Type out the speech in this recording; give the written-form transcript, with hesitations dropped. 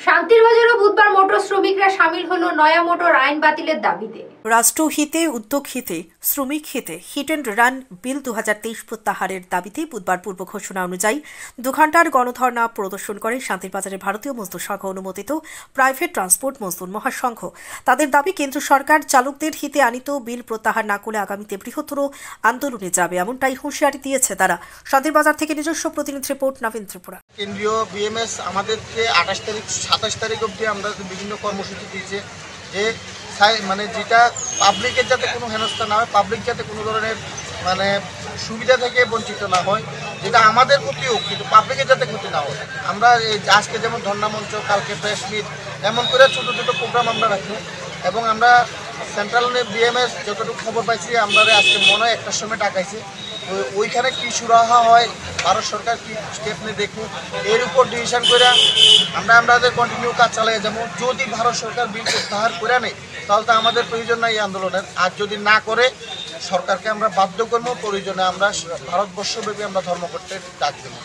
শান্তির বাজারে বুধবার মোটর শ্রমিকরা সামিল হলো নয়া মোটর আইন বাতিলের দাবিতে। রাষ্ট্রহিতে, উদ্যোগ হিতে, শ্রমিক হিতে হিট অ্যান্ড রান বিল 2023 প্রত্যাহারের দাবিতে বুধবার পূর্ব ঘোষণা অনুযায়ী 2 ঘণ্টার গণধর্ণা প্রদর্শন করে শান্তির বাজারে ভারতীয় মজদুর সংঘ অনুমোদিত প্রাইভেট ট্রান্সপোর্ট মজদুর মহাসংঘ। তাদের দাবি, কেন্দ্র সরকার চালকদের হিতে আনিত বিল প্রত্যাহার না করলে আগামীতে বৃহত্তর আন্দোলনে যাবে, এমনটাই হুঁশিয়ারি দিয়েছে তারা। শান্তির বাজার থেকে নিজস্ব প্রতিনিধি রিপোর্ট, নবীন ত্রিপুরা। কেন্দ্রীয় বিএমএস আমাদেরকে 28 তারিখ 27 তারিখ অবধি আমরা বিভিন্ন কর্মসূচি দিয়েছে যে মানে যেটা পাবলিকের যাতে কোনো হেনস্থা না হয়, পাবলিক যাতে কোনো ধরনের মানে সুবিধা থেকে বঞ্চিত না হয়, যেটা আমাদের ক্ষতি হোক কিন্তু পাবলিকের যাতে ক্ষতি না হয়। আমরা এই আজকে যেমন ধর্ণা মঞ্চ, কালকে প্রেস মিট, এমন করে ছোটো ছোটো প্রোগ্রাম আমরা রাখি এবং আমরা সেন্ট্রাল বিএমএস যতটুকু খবর পাইছি আমরা আজকে মনে হয় একটার সময় ডাকাইছে, ওইখানে কী সুরাহা হয়, ভারত সরকার কী স্টেপ নিয়ে দেখুক, এর উপর ডিসিশন করে আমাদের কন্টিনিউ কাজ চালিয়ে যাবো। যদি ভারত সরকার বিল প্রত্যাহার করে নেয় তাহলে তো আমাদের প্রয়োজন নাই এই আন্দোলনের, আর যদি না করে সরকারকে আমরা বাধ্য করবো, প্রয়োজনে আমরা ভারতবর্ষব্যাপী আমরা ধর্ম করতে ডাক দেবো।